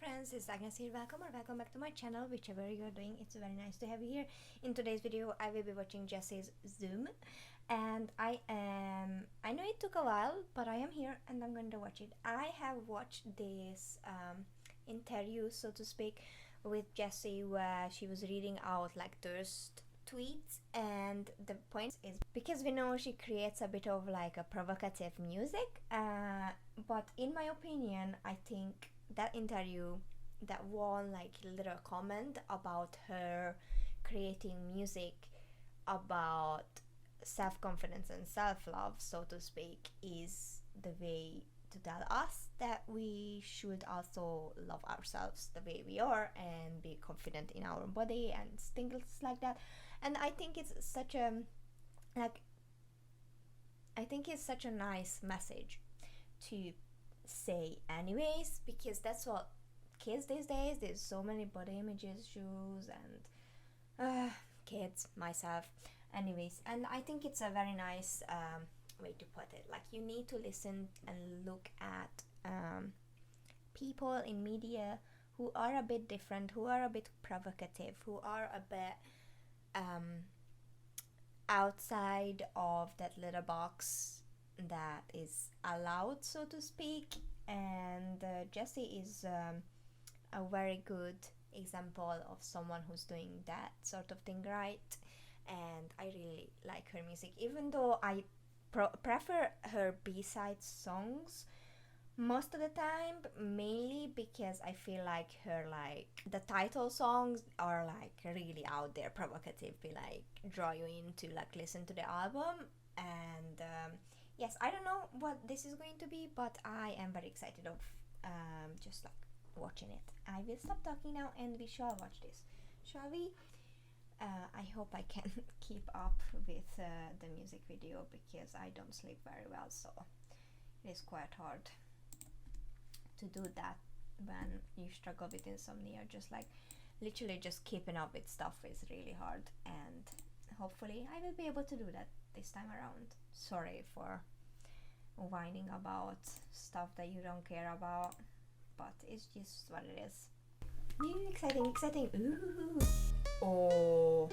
friends, it's Agnes here. Welcome back to my channel, whichever you're doing. It's very nice to have you here. In today's video I will be watching Jessi's Zoom, and I know it took a while, but I am here and I'm going to watch it. I have watched this interview, so to speak, with Jessi, where she was reading out like thirst tweets, and the point is because we know she creates a bit of like a provocative music, but in my opinion I think that interview, that one like little comment about her creating music about self-confidence and self-love, so to speak, is the way to tell us that we should also love ourselves the way we are and be confident in our body and things like that. And I think it's such a nice message to say anyways, because that's what kids these days, there's so many body image issues and kids, myself, anyways. And I think it's a very nice way to put it. Like, you need to listen and look at people in media who are a bit different, who are a bit provocative, who are a bit outside of that little box that is allowed, so to speak. And Jessi is a very good example of someone who's doing that sort of thing right, and I really like her music, even though I prefer her B-side songs most of the time, mainly because I feel like her, like, the title songs are like really out there, provocative, be like draw you in to like listen to the album. And yes, I don't know what this is going to be, but I am very excited of just like watching it. I will stop talking now and we shall watch this, shall we? I hope I can keep up with the music video, because I don't sleep very well, so it is quite hard to do that when you struggle with insomnia. Just like literally just keeping up with stuff is really hard, and hopefully I will be able to do that this time around. Sorry for whining about stuff that you don't care about, but it's just what it is. Exciting. Ooh. Oh.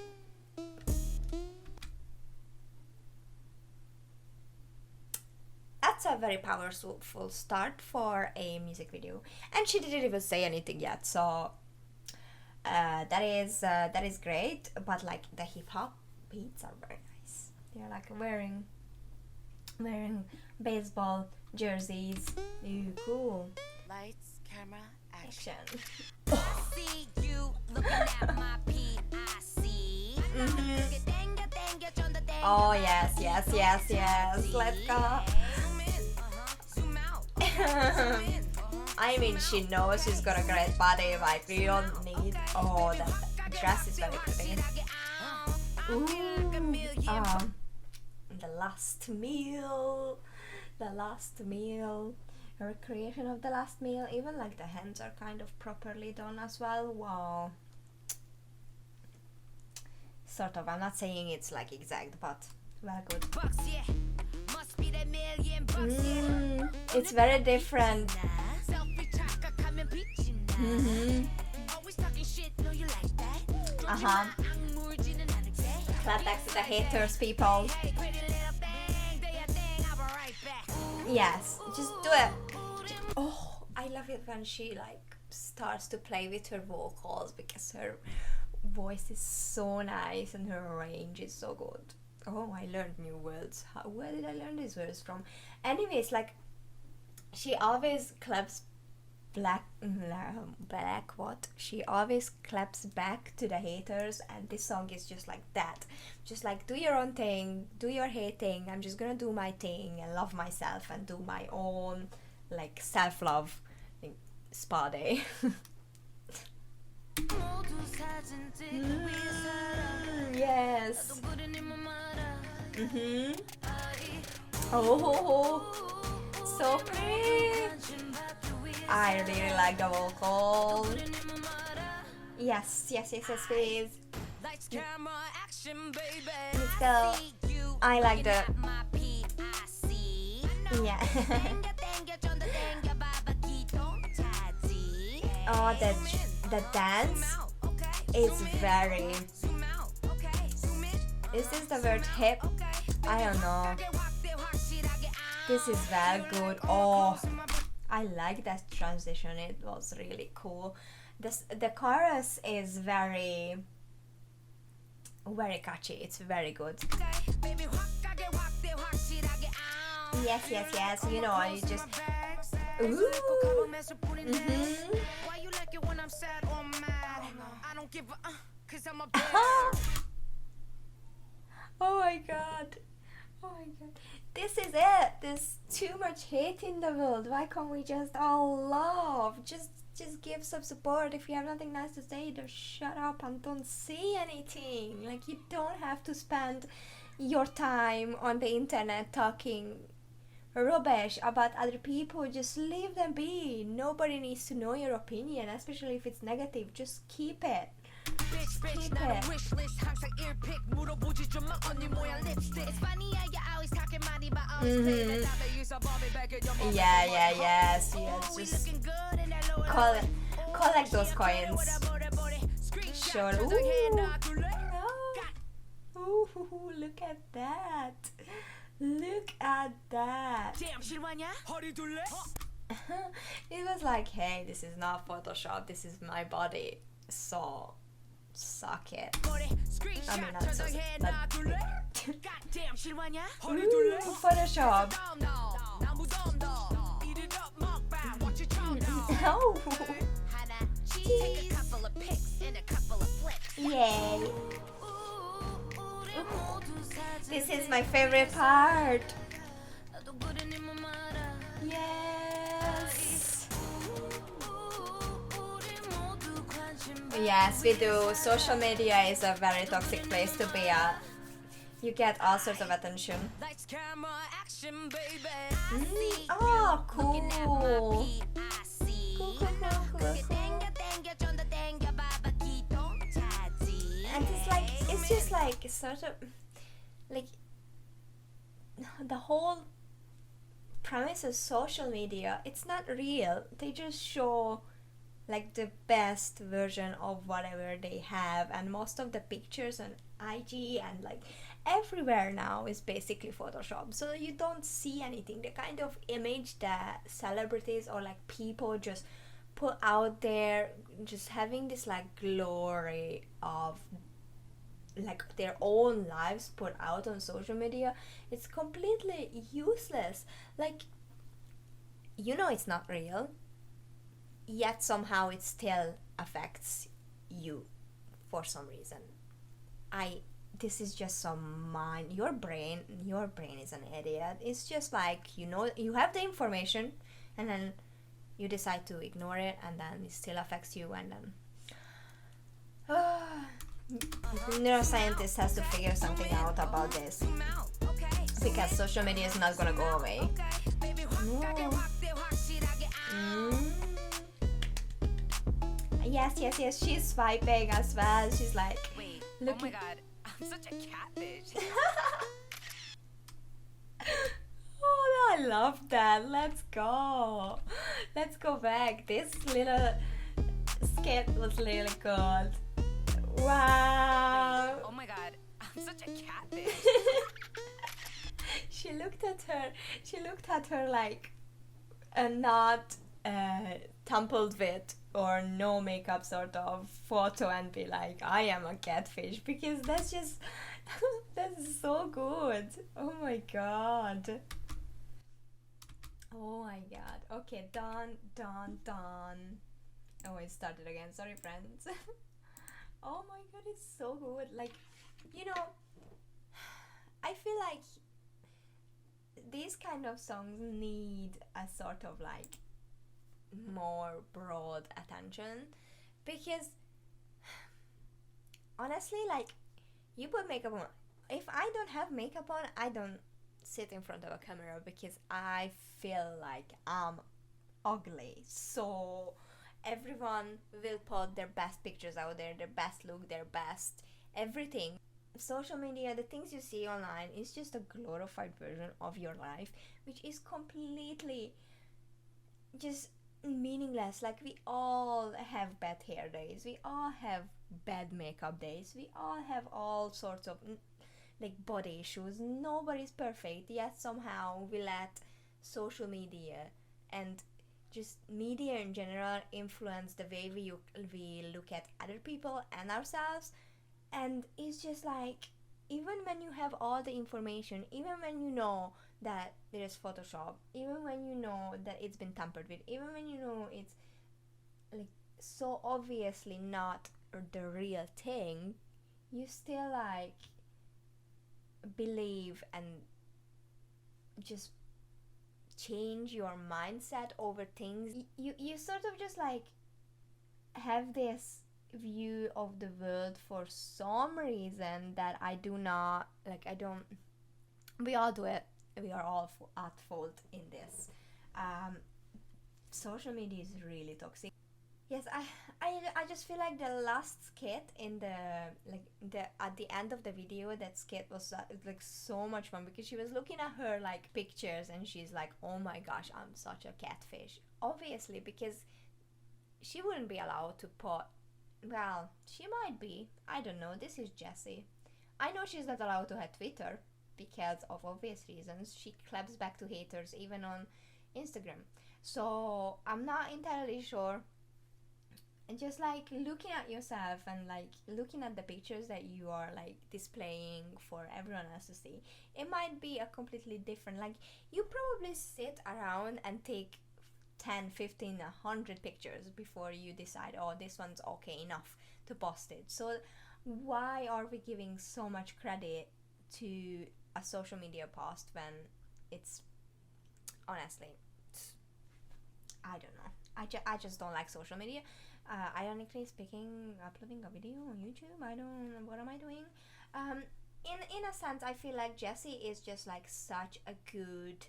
That's a very powerful start for a music video, and she didn't even say anything yet, so that is great. But like the hip hop beats are very nice. They're like wearing baseball jerseys. Ooh, cool. Lights, camera, action. Action. See you looking at my PIC. Oh yes. Let's go. Zoom out. I mean, she knows she's got a great body. Like, we don't need. Oh, that dress is very pretty. Ooh. The last meal. Her creation of the last meal. Even like the hands are kind of properly done as well. Wow. Sort of. I'm not saying it's like exact, but well, good. It's very different. Clap back to the haters, people. Yes, just do it. Oh, I love it when she like starts to play with her vocals, because her voice is so nice and her range is so good. Oh, I learned new words. Where did I learn these words from? Anyways, like, she always claps she always claps back to the haters, and this song is just like that. Just like, do your own thing, do your hate thing, I'm just gonna do my thing and love myself and do my own like self-love spa day. Yes. Oh, so pretty. I really like the vocal. Yes, please. Let's go. I like the. Yeah. Oh, the dance is very. Is this the word hip? I don't know. This is very good. Oh, I like that transition. It was really cool. The chorus is very catchy. It's very good. Yes, yes, yes. You know, you just. Ooh. Mm-hmm. Oh my god. Oh my god. This is it. There's too much hate in the world. Why can't we just all love? Just give some support. If you have nothing nice to say, just shut up and don't say anything. Like, you don't have to spend your time on the internet talking rubbish about other people. Just leave them be. Nobody needs to know your opinion, especially if it's negative. Just keep it. Keep it. Mm-hmm. Yes. Just collect those coins. Sure. Ooh, look at that. Look at that. It was like, hey, this is not Photoshop. This is my body. So suck it. I mean, not so. Ooh, Photoshop. Oh. Yay. This is my favorite part. Yes. Yes, we do. Social media is a very toxic place to be at. You get all sorts of attention. Oh, cool. And it's just like sort of like the whole premise of social media. It's not real. They just show like the best version of whatever they have, and most of the pictures on IG and like everywhere now is basically Photoshop. So you don't see anything. The kind of image that celebrities or like people just put out there, just having this like glory of like their own lives put out on social media, it's completely useless. Like, you know, it's not real, yet somehow it still affects you for some reason. This is just some mind. Your brain is an idiot. It's just like, you know, you have the information and then you decide to ignore it, and then it still affects you, and then neuroscientist has to figure something out about this, because social media is not gonna go away. Yes, she's swiping as well. She's like, Wait, look. oh my god, I'm such a catfish. Oh, I love that. Let's go back. This little skit was really good. Wow. Wait, oh my god, I'm such a catfish. She looked at her like a not tumbled with or no makeup sort of photo and be like, I am a catfish, because that's just that's so good. Oh my god. Okay, done. Oh, it started again. Sorry, friends. Oh my god, it's so good. Like, you know, I feel like these kind of songs need a sort of like more broad attention, because honestly, like, you put makeup on. If I don't have makeup on, I don't sit in front of a camera because I feel like I'm ugly. So everyone will put their best pictures out there, their best look, their best everything. Social media, the things you see online, is just a glorified version of your life, which is completely just meaningless. Like, we all have bad hair days, we all have bad makeup days, we all have all sorts of like body issues. Nobody's perfect, yet somehow we let social media and just media in general influence the way we look at other people and ourselves. And it's just like, even when you have all the information, even when you know that there's Photoshop, even when you know that it's been tampered with, even when you know it's like so obviously not the real thing, you still like believe and just change your mindset over things. You sort of just like have this view of the world for some reason that I do not like. I don't. We all do it. We are all at fault in this. Um, Social media is really toxic. Yes, I just feel like the last skit in the like the at the end of the video, that skit was like so much fun because she was looking at her like pictures and she's like, oh my gosh, I'm such a catfish. Obviously, because she wouldn't be allowed to put. Well, she might be. I don't know. This is Jessi. I know she's not allowed to have Twitter because of obvious reasons. She claps back to haters even on Instagram. So I'm not entirely sure. And just like looking at yourself and like looking at the pictures that you are like displaying for everyone else to see, it might be a completely different, like, you probably sit around and take 10, 15, 100 pictures before you decide, oh, this one's okay enough to post it. So why are we giving so much credit to a social media post when it's honestly, I don't know. I just don't like social media. Ironically speaking, uploading a video on YouTube, I don't. What am I doing? In a sense, I feel like Jessi is just like such a good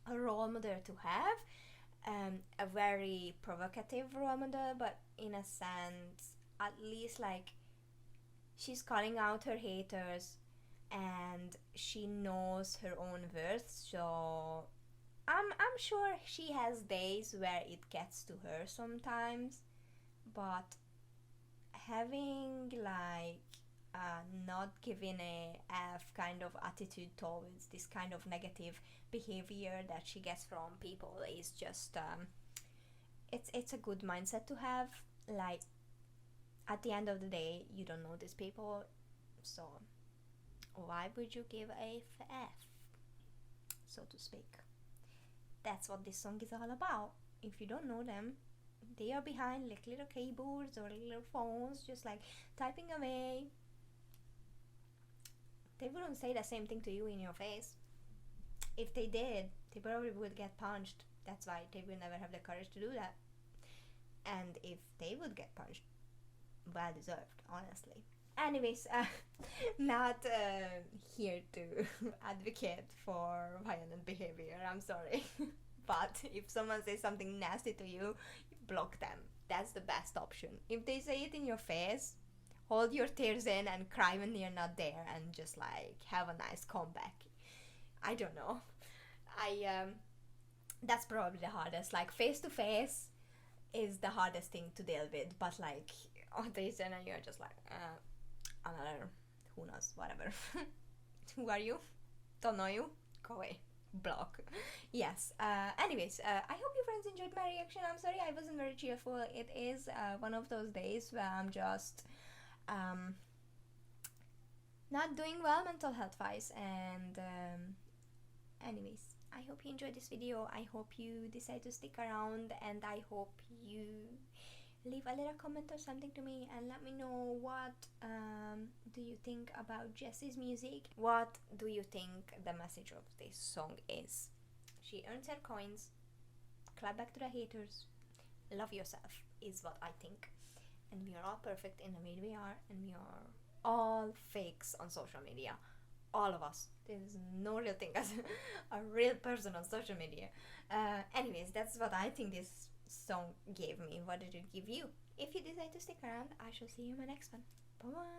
role model to have. A very provocative role model, but in a sense, at least like she's calling out her haters, and she knows her own worth. So I'm sure she has days where it gets to her sometimes, but having like not giving a F kind of attitude towards this kind of negative behavior that she gets from people is just it's a good mindset to have. Like, at the end of the day, you don't know these people, so why would you give a F, so to speak? That's what this song is all about. If you don't know them, they are behind like little keyboards or little phones, just like typing away. They wouldn't say the same thing to you in your face. If they did, they probably would get punched. That's why they will never have the courage to do that. And if they would get punched, well deserved, honestly. Anyways, not here to advocate for violent behavior. I'm sorry. But if someone says something nasty to you, block them. That's the best option. If they say it in your face, hold your tears in and cry when you're not there and just like have a nice comeback. I don't know. I That's probably the hardest. Like, face to face is the hardest thing to deal with, but like on the internet you're just like another, who knows, whatever. Who are you? Don't know you. Go away. Block. Yes. Anyways, I hope you friends enjoyed my reaction. I'm sorry I wasn't very cheerful. It is one of those days where I'm just not doing well mental health wise. And anyways, I hope you enjoyed this video. I hope you decide to stick around, and I hope you leave a little comment or something to me and let me know what do you think about Jessi's music. What do you think the message of this song is? She earns her coins, clap back to the haters, love yourself is what I think. And we are all perfect in the way we are, and we are all fakes on social media. All of us. There's no real thing as a real person on social media. Anyways, that's what I think this song gave me. What did it give you? If you decide to stick around, I shall see you in my next one. Bye bye.